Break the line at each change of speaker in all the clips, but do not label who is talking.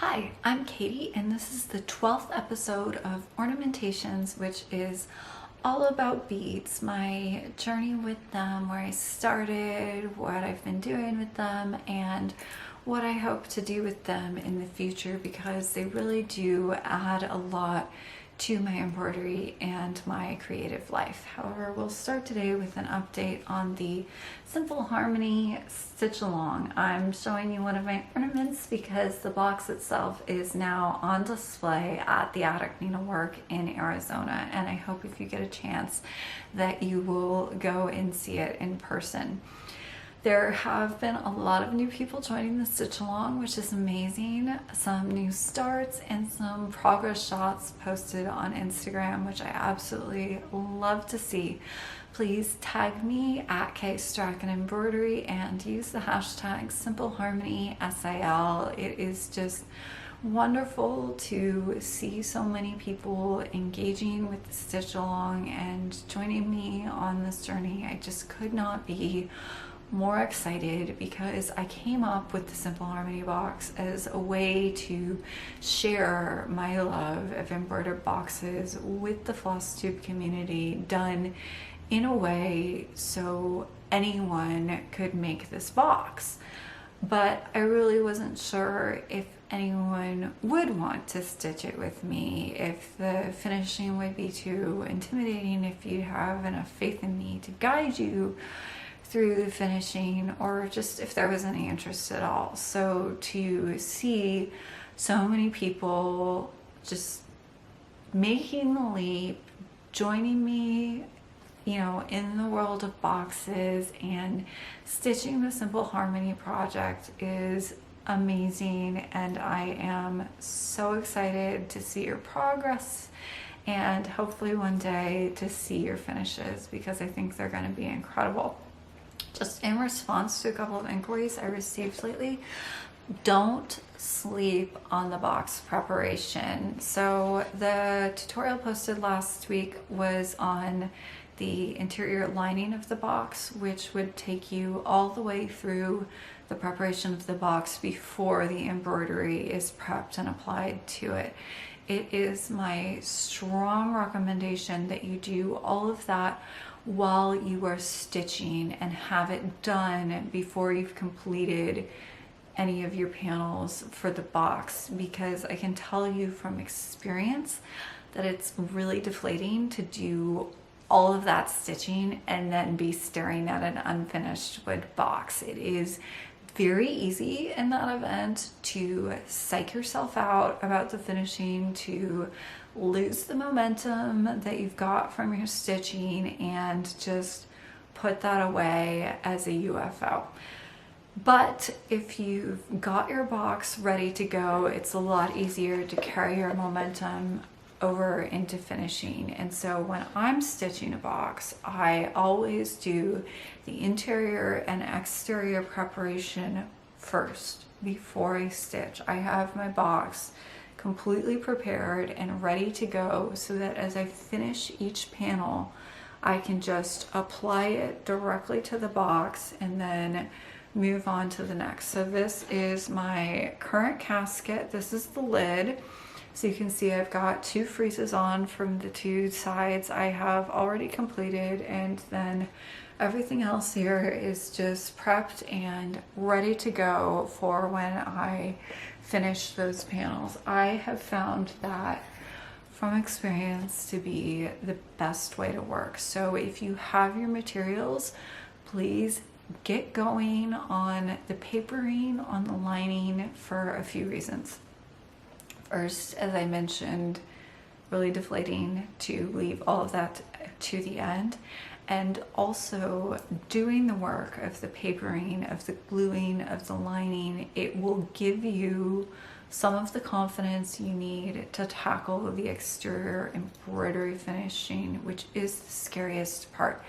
Hi, I'm Katie, and this is the 12th episode of Ornamentations, which is all about beads, my journey with them, where I started, what I've been doing with them, and what I hope to do with them in the future, because they really do add a lot to my embroidery and my creative life. However, we'll start today with an update on the Simple Harmony stitch along. I'm showing you one of my ornaments because the box itself is now on display at the Attic Needlework in Arizona, and I hope if you get a chance that you will go and see it in person. There have been a lot of new people joining the stitch along, which is amazing. Some new starts and some progress shots posted on Instagram, which I absolutely love to see. Please tag me at @Embroidery and use the hashtag Simple Harmony SAL. It is just wonderful to see so many people engaging with the stitch along and joining me on this journey. I just could not be more excited because I came up with the Simple Harmony box as a way to share my love of embroidered boxes with the Flosstube community, done in a way so anyone could make this box. But I really wasn't sure if anyone would want to stitch it with me, if the finishing would be too intimidating, if you'd have enough faith in me to guide you through the finishing, or just if there was any interest at all. So to see so many people just making the leap, joining me, in the world of boxes and stitching the Simple Harmony project is amazing, and I am so excited to see your progress and hopefully one day to see your finishes, because I think they're going to be incredible. Just in response to a couple of inquiries I received lately, don't sleep on the box preparation. So the tutorial posted last week was on the interior lining of the box, which would take you all the way through the preparation of the box before the embroidery is prepped and applied to it. It is my strong recommendation that you do all of that while you are stitching and have it done before you've completed any of your panels for the box, because I can tell you from experience that it's really deflating to do all of that stitching and then be staring at an unfinished wood box. It is very easy in that event to psych yourself out about the finishing, to lose the momentum that you've got from your stitching, and just put that away as a UFO. But if you've got your box ready to go, it's a lot easier to carry your momentum over into finishing. And so when I'm stitching a box, I always do the interior and exterior preparation first before I stitch. I have my box completely prepared and ready to go, so that as I finish each panel, I can just apply it directly to the box and then move on to the next. So this is my current casket. This is the lid. So you can see I've got 2 freezes on from the 2 sides I have already completed, and then everything else here is just prepped and ready to go for when I finish those panels. I have found that from experience to be the best way to work. So if you have your materials, please get going on the papering on the lining for a few reasons. First, as I mentioned, really deflating to leave all of that to the end, and also doing the work of the papering, of the gluing, of the lining. It will give you some of the confidence you need to tackle the exterior embroidery finishing, which is the scariest part.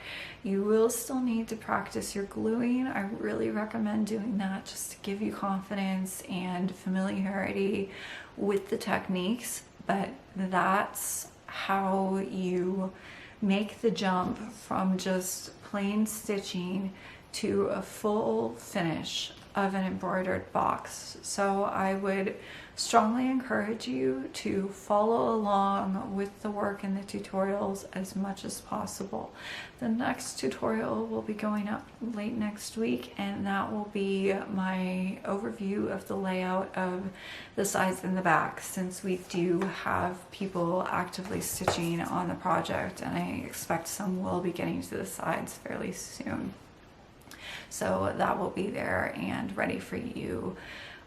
You will still need to practice your gluing. I really recommend doing that just to give you confidence and familiarity with the techniques, but that's how you make the jump from just plain stitching to a full finish of an embroidered box. So I would strongly encourage you to follow along with the work in the tutorials as much as possible. The next tutorial will be going up late next week, and that will be my overview of the layout of the sides and the back, since we do have people actively stitching on the project, and I expect some will be getting to the sides fairly soon. So that will be there and ready for you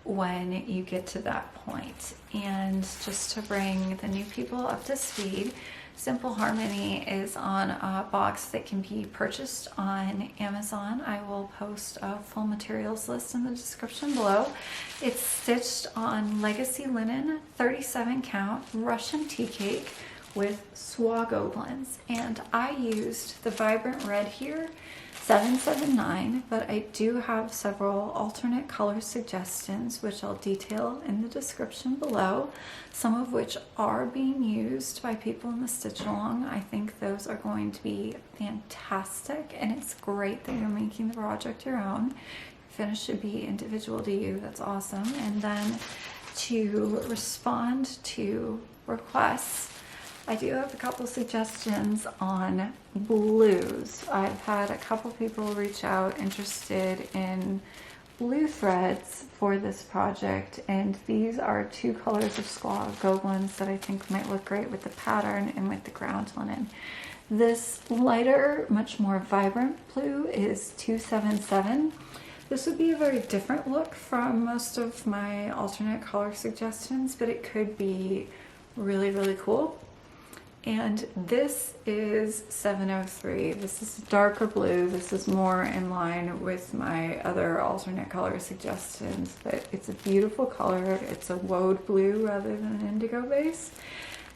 when you get to that point. And just to bring the new people up to speed, Simple Harmony is on a box that can be purchased on Amazon. I will post a full materials list in the description below. It's stitched on legacy linen, 37 count Russian tea cake with Soie Gobelins, and I used the vibrant red here, 779, but I do have several alternate color suggestions which I'll detail in the description below, some of which are being used by people in the stitch along. I think those are going to be fantastic, and it's great that you're making the project your own. Finish should be individual to you. That's awesome. And then to respond to requests, I do have a couple suggestions on blues. I've had a couple people reach out interested in blue threads for this project, and these are two colors of Soie Gobelins that I think might look great with the pattern and with the ground linen. This lighter, much more vibrant blue is 277. This would be a very different look from most of my alternate color suggestions, but it could be really, really cool. And this is 703. This is darker blue. This is more in line with my other alternate color suggestions, but it's a beautiful color. It's a woad blue rather than an indigo base,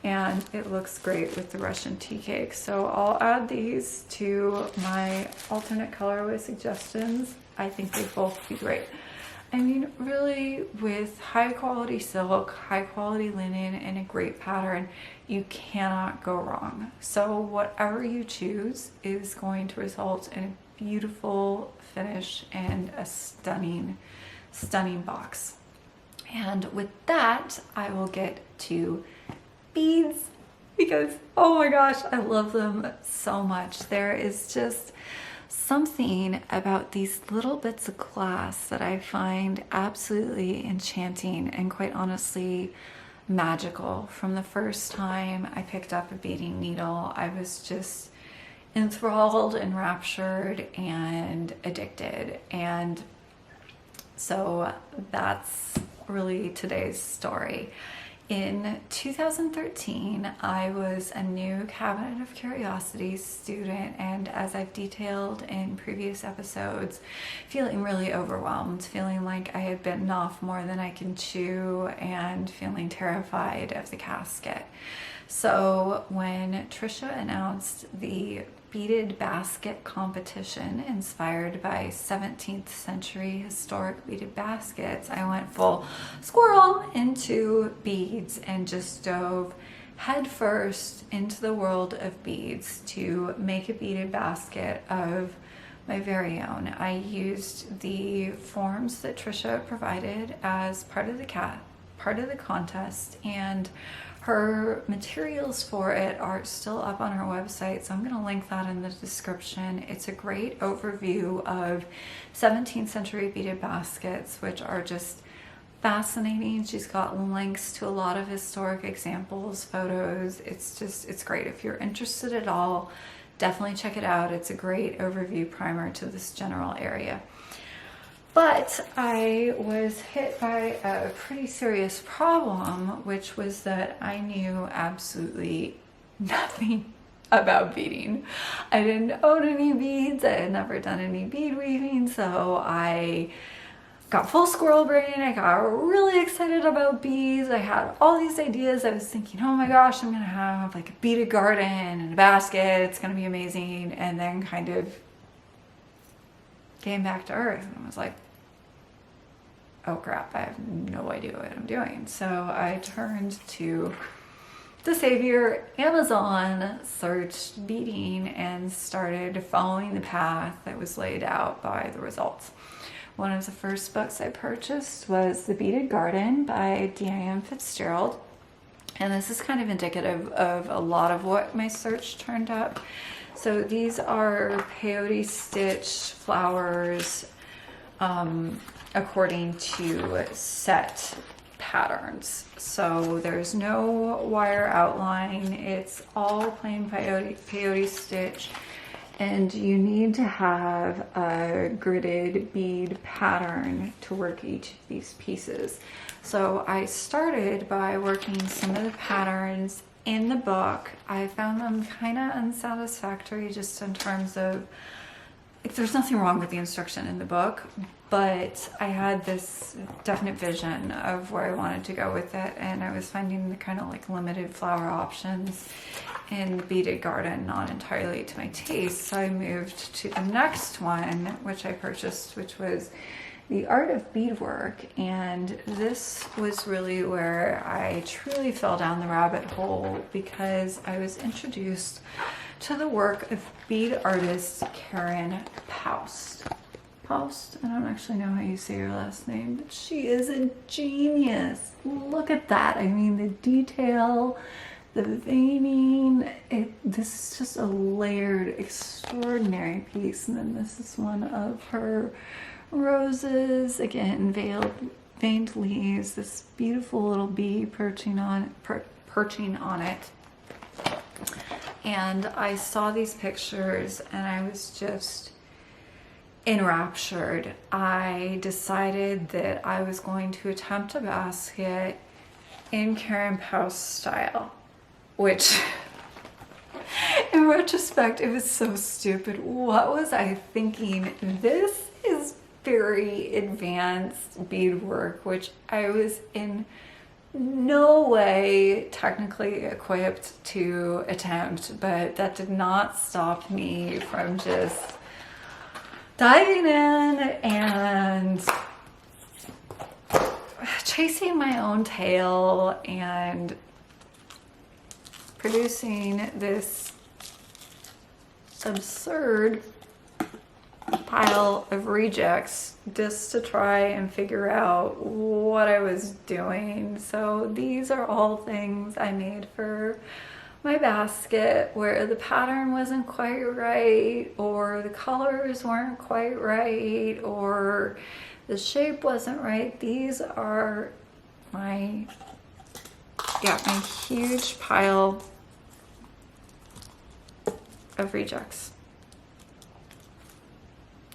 and it looks great with the Russian tea cake. So I'll add these to my alternate colorway suggestions. I think they both be great. I mean, really, with high quality silk, high quality linen, and a great pattern, you cannot go wrong. So whatever you choose is going to result in a beautiful finish and a stunning, stunning box. And with that, I will get to beads, because oh my gosh, I love them so much. There is just something about these little bits of glass that I find absolutely enchanting and quite honestly magical. From the first time I picked up a beading needle, I was just enthralled, enraptured, and addicted. And so that's really today's story. In 2013, I was a new Cabinet of Curiosities student, and as I've detailed in previous episodes, feeling really overwhelmed, feeling like I had bitten off more than I can chew, and feeling terrified of the casket. So when Trisha announced the beaded basket competition inspired by 17th century historic beaded baskets, I went full squirrel into beads and just dove headfirst into the world of beads to make a beaded basket of my very own. I used the forms that Trisha provided as part of the contest, and her materials for it are still up on her website, so I'm going to link that in the description. It's a great overview of 17th century beaded baskets, which are just fascinating. She's got links to a lot of historic examples, photos. It's great. If you're interested at all, definitely check it out. It's a great overview primer to this general area. But I was hit by a pretty serious problem, which was that I knew absolutely nothing about beading. I didn't own any beads. I had never done any bead weaving, so I got full squirrel brain. I got really excited about beads. I had all these ideas. I was thinking, oh my gosh, I'm gonna have like a beaded garden and a basket. It's gonna be amazing. And then kind of came back to earth and was like, oh crap, I have no idea what I'm doing. So I turned to the savior, Amazon, searched beading, and started following the path that was laid out by the results, One of the first books I purchased was The Beaded Garden by Diane Fitzgerald. And this is kind of indicative of a lot of what my search turned up. So these are peyote stitch flowers according to set patterns. So there's no wire outline. It's all plain peyote stitch. And you need to have a gridded bead pattern to work each of these pieces. So I started by working some of the patterns in the book. I found them kind of unsatisfactory just in terms of, there's nothing wrong with the instruction in the book, but I had this definite vision of where I wanted to go with it, and I was finding the kind of like limited flower options in the Beaded Garden not entirely to my taste. So I moved to the next one, which I purchased, which was The Art of Beadwork, and this was really where I truly fell down the rabbit hole because I was introduced to the work of bead artist Karen Poust. Poust? I don't actually know how you say her last name, but she is a genius. Look at that. I mean, the detail, the veining, this is just a layered, extraordinary piece. And then this is one of her roses, again, veined leaves, this beautiful little bee perching on it. And I saw these pictures and I was just enraptured. I decided that I was going to attempt a basket in Karen Poust style, which in retrospect, it was so stupid. What was I thinking? This is very advanced beadwork, which I was in no way technically equipped to attempt, but that did not stop me from just diving in and chasing my own tail and producing this absurd pile of rejects just to try and figure out what I was doing. So these are all things I made for my basket where the pattern wasn't quite right, or the colors weren't quite right, or the shape wasn't right. These are my huge pile of rejects.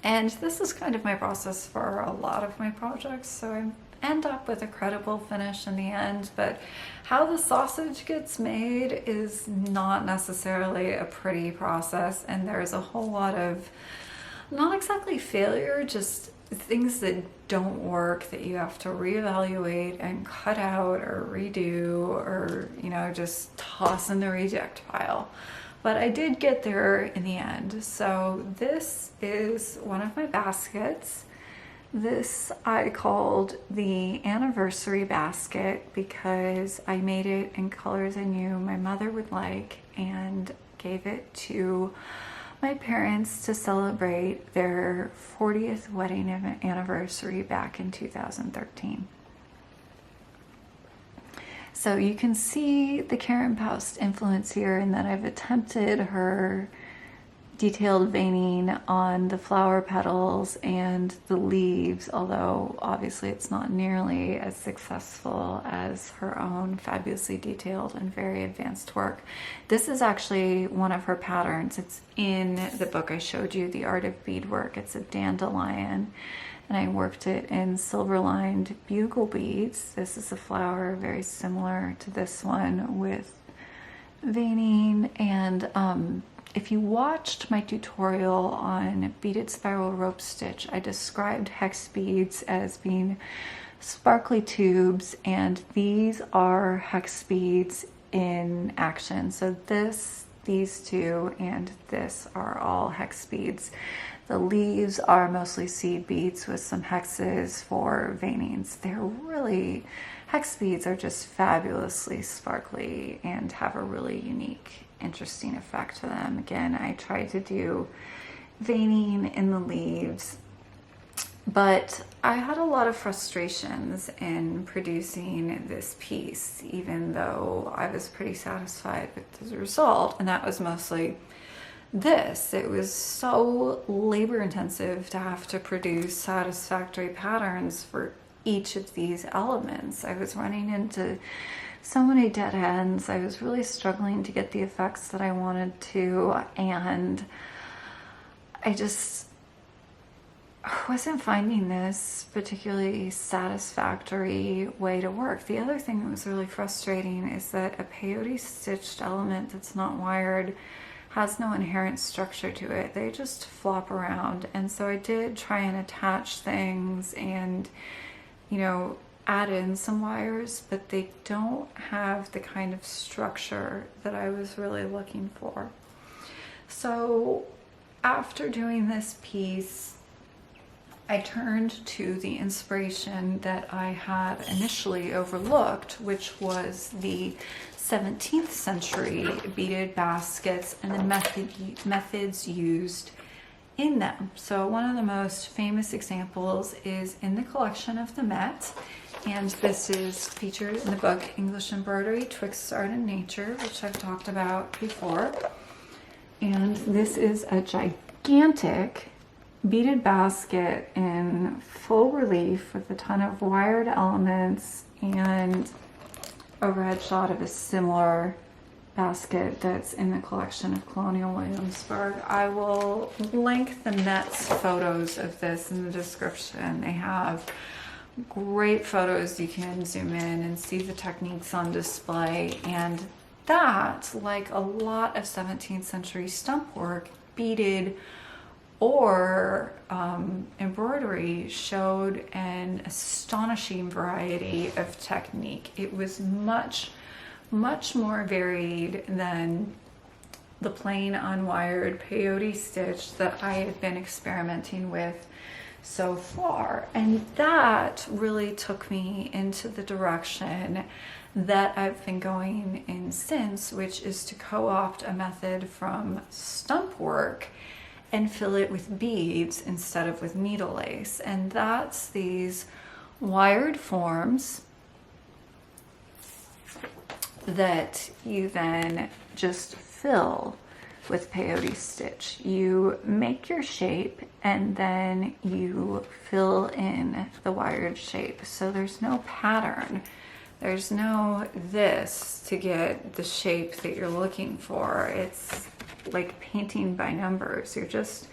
And this is kind of my process for a lot of my projects, so I end up with a credible finish in the end, but how the sausage gets made is not necessarily a pretty process, and there's a whole lot of, not exactly failure, just things that don't work that you have to reevaluate and cut out or redo, or, you know, just toss in the reject pile. But I did get there in the end. So this is one of my baskets. This I called the anniversary basket because I made it in colors I knew my mother would like and gave it to my parents to celebrate their 40th wedding anniversary back in 2013. So you can see the Karen Poust influence here in that I've attempted her detailed veining on the flower petals and the leaves, although obviously it's not nearly as successful as her own fabulously detailed and very advanced work. This is actually one of her patterns. It's in the book I showed you, The Art of Beadwork. It's a dandelion, and I worked it in silver-lined bugle beads. This is a flower very similar to this one with veining. And if you watched my tutorial on beaded spiral rope stitch, I described hex beads as being sparkly tubes, and these are hex beads in action. So these two, and this are all hex beads. The leaves are mostly seed beads with some hexes for veinings. They're really, hex beads are just fabulously sparkly and have a really unique, interesting effect to them. Again, I tried to do veining in the leaves But I had a lot of frustrations in producing this piece, even though I was pretty satisfied with the result. And that was mostly this. It was so labor intensive to have to produce satisfactory patterns for each of these elements. I was running into so many dead ends. I was really struggling to get the effects that I wanted to, and I just wasn't finding this particularly satisfactory way to work. The other thing that was really frustrating is that a peyote stitched element that's not wired has no inherent structure to it. They just flop around. And so I did try and attach things and, you know, add in some wires, but they don't have the kind of structure that I was really looking for. So after doing this piece, I turned to the inspiration that I had initially overlooked, which was the 17th century beaded baskets and the methods used in them. So one of the most famous examples is in the collection of the Met, and this is featured in the book English Embroidery, Twixt Art and Nature, which I've talked about before. And this is a gigantic beaded basket in full relief with a ton of wired elements, and a red shot of a similar basket that's in the collection of Colonial Williamsburg. I will link the Met's photos of this in the description. They have great photos. You can zoom in and see the techniques on display, and that, like a lot of 17th century stump work, beaded or embroidery, showed an astonishing variety of technique. It was much more varied than the plain unwired peyote stitch that I had been experimenting with so far. And that really took me into the direction that I've been going in since, which is to co-opt a method from stump work and fill it with beads instead of with needle lace. And that's these wired forms that you then just fill with peyote stitch. You make your shape and then you fill in the wired shape. So there's no pattern. There's no this to get the shape that you're looking for. It's like painting by numbers. You're just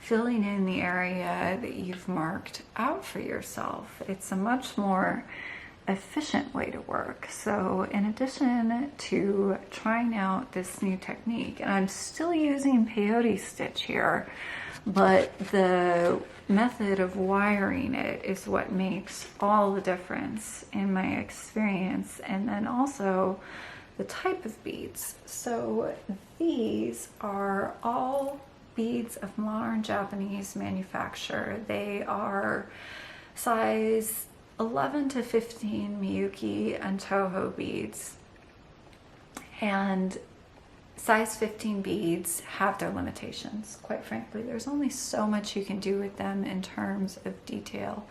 filling in the area that you've marked out for yourself. It's a much more efficient way to work. So in addition to trying out this new technique, and I'm still using peyote stitch here, but the method of wiring it is what makes all the difference in my experience, and then also the type of beads. So these are all beads of modern Japanese manufacture. They are size 11 to 15 Miyuki and Toho beads, and size 15 beads have their limitations. Quite frankly, there's only so much you can do with them in terms of detail.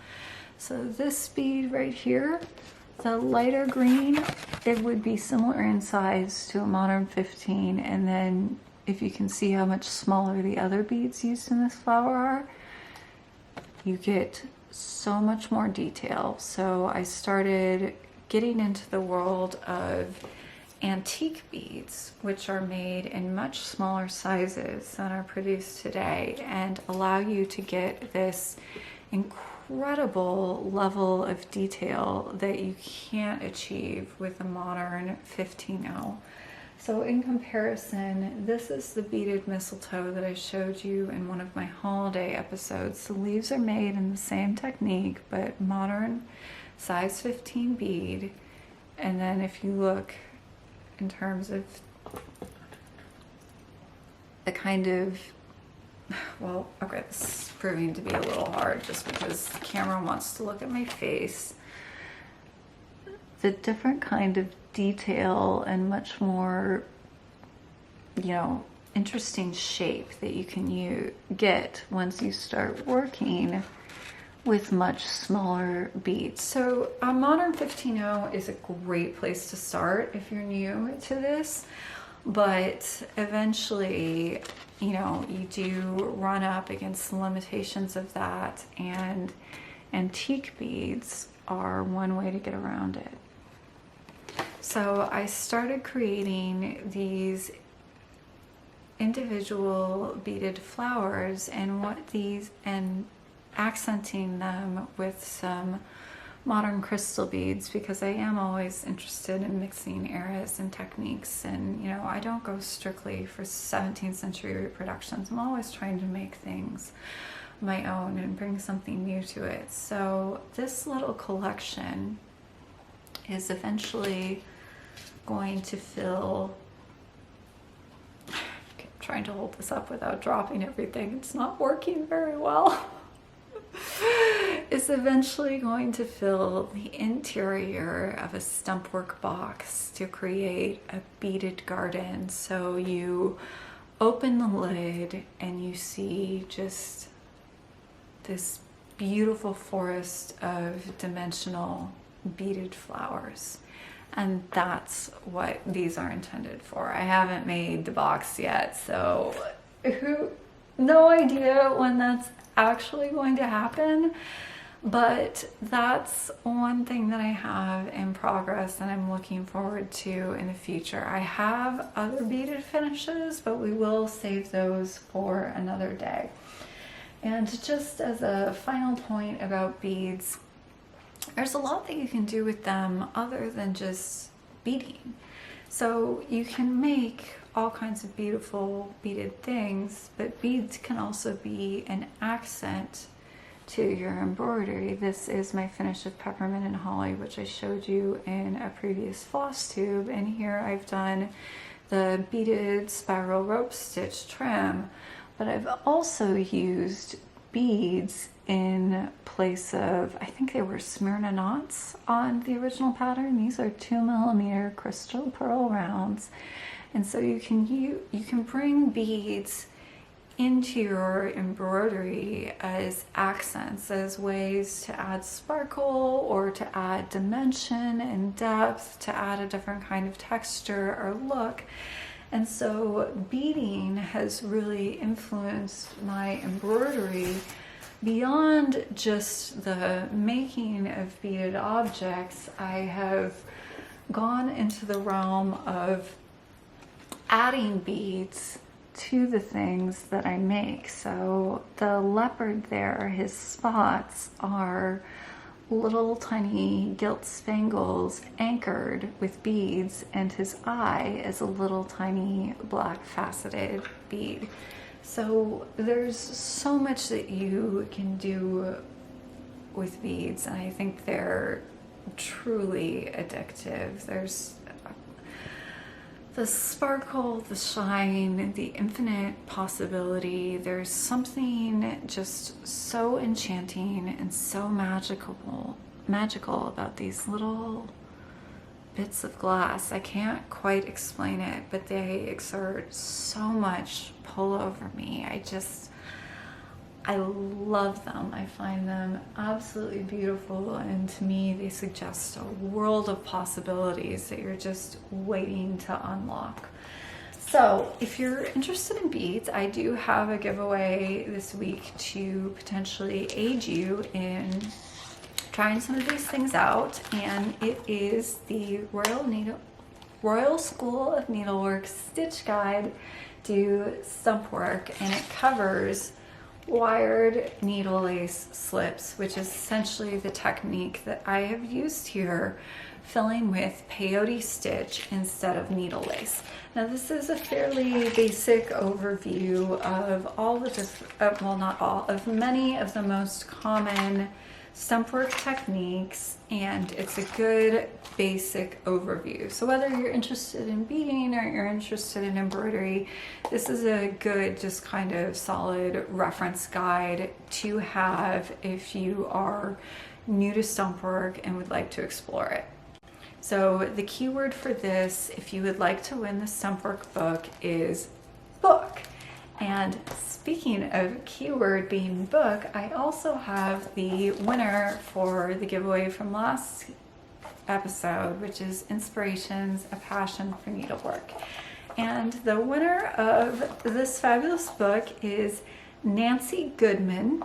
So this bead right here, the lighter green, it would be similar in size to a modern 15, and then if you can see how much smaller the other beads used in this flower are, you get so much more detail. So I started getting into the world of antique beads, which are made in much smaller sizes than are produced today and allow you to get this incredible level of detail that you can't achieve with a modern 15-0. So in comparison, this is the beaded mistletoe that I showed you in one of my holiday episodes. The leaves are made in the same technique, but modern size 15 bead. And then if you look in terms of the kind of, well, okay, this is proving to be a little hard just because the camera wants to look at my face. The different kind of detail and much more, you know, interesting shape that you can get once you start working with much smaller beads. So a modern 15-0 is a great place to start if you're new to this, but eventually, you know, you do run up against the limitations of that, and antique beads are one way to get around it. So I started creating these individual beaded flowers and accenting them with some modern crystal beads, because I am always interested in mixing eras and techniques, and you know, I don't go strictly for 17th century reproductions. I'm always trying to make things my own and bring something new to it. So this little collection is eventually going to fill, I'm trying to hold this up without dropping everything, it's not working very well. Is eventually going to fill the interior of a stump work box to create a beaded garden. So you open the lid and you see just this beautiful forest of dimensional beaded flowers. And that's what these are intended for. I haven't made the box yet, so no idea when that's actually going to happen, but that's one thing that I have in progress and I'm looking forward to in the future. I have other beaded finishes, but we will save those for another day. And just as a final point about beads, there's a lot that you can do with them other than just beading. So you can make all kinds of beautiful beaded things, but beads can also be an accent to your embroidery. This is my finish of peppermint and holly, which I showed you in a previous Flosstube, and here I've done the beaded spiral rope stitch trim, but I've also used beads in place of, I think they were Smyrna knots on the original pattern. These are 2mm crystal pearl rounds, and so you can bring beads into your embroidery as accents, as ways to add sparkle or to add dimension and depth, to add a different kind of texture or look. And so beading has really influenced my embroidery beyond just the making of beaded objects. I have gone into the realm of adding beads to the things that I make. So the leopard there, his spots are little tiny gilt spangles anchored with beads, and his eye is a little tiny black faceted bead. So there's so much that you can do with beads, and I think they're truly addictive. There's the sparkle, the shine, the infinite possibility. There's something just so enchanting and so magical about these little bits of glass. I can't quite explain it, but they exert so much pull over me. I love them. I find them absolutely beautiful, and to me they suggest a world of possibilities that you're just waiting to unlock. So if you're interested in beads, I do have a giveaway this week to potentially aid you in trying some of these things out, and it is the Royal School of Needlework Stitch Guide to Stump Work, and it covers wired needle lace slips, which is essentially the technique that I have used here, filling with peyote stitch instead of needle lace. Now this is a fairly basic overview of all the well, not all, of many of the most common stump work techniques, and it's a good basic overview. So whether you're interested in beading or you're interested in embroidery, this is a good, just kind of solid reference guide to have if you are new to stump work and would like to explore it. So the keyword for this, if you would like to win the stump work book, is book. And speaking of keyword being book, I also have the winner for the giveaway from last episode, which is Inspirations, a Passion for Needlework. And the winner of this fabulous book is Nancy Goodman.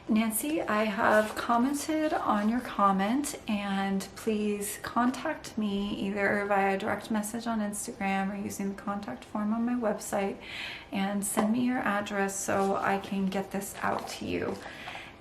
Nancy, I have commented on your comment, and please contact me either via direct message on Instagram or using the contact form on my website, and send me your address so I can get this out to you.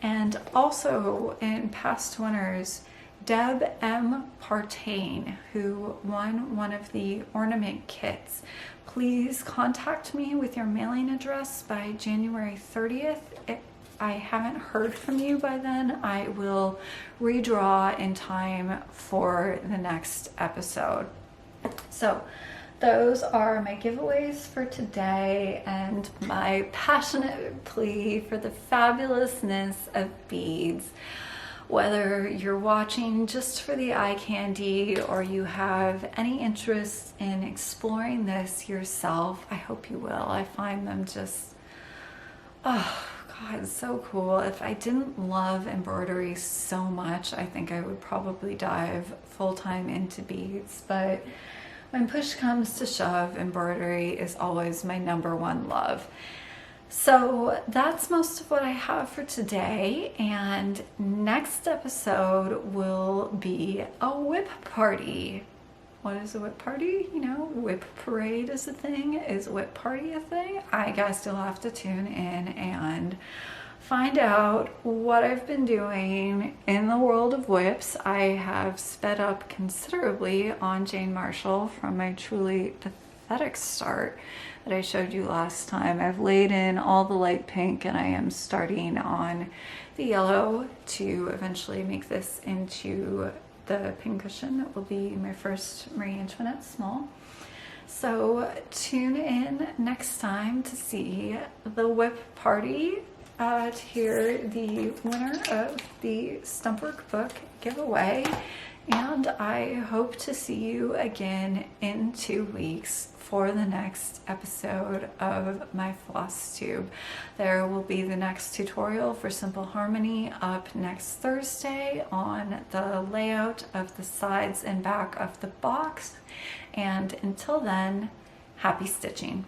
And also, in past winners, Deb M. Partain, who won one of the ornament kits. Please contact me with your mailing address by January 30th. If I haven't heard from you by then, I will redraw in time for the next episode. So those are my giveaways for today and my passionate plea for the fabulousness of beads. Whether you're watching just for the eye candy or you have any interest in exploring this yourself, I hope you will. I find them just, oh God, so cool. If I didn't love embroidery so much, I think I would probably dive full-time into beads. But when push comes to shove, embroidery is always my number one love. So that's most of what I have for today, and next episode will be a whip party. What is a whip party? You know, whip parade is a thing. Is whip party a thing? I guess you'll have to tune in and find out what I've been doing in the world of whips. I have sped up considerably on Jane Marshall from my truly pathetic start that I showed you last time. I've laid in all the light pink and I am starting on the yellow to eventually make this into the pincushion that will be my first Marie Antoinette small. So tune in next time to see the whip party, to hear the winner of the Stumpwork book giveaway, and I hope to see you again in 2 weeks for the next episode of my Flosstube. There will be the next tutorial for Simple Harmony up next Thursday on the layout of the sides and back of the box. And until then, happy stitching.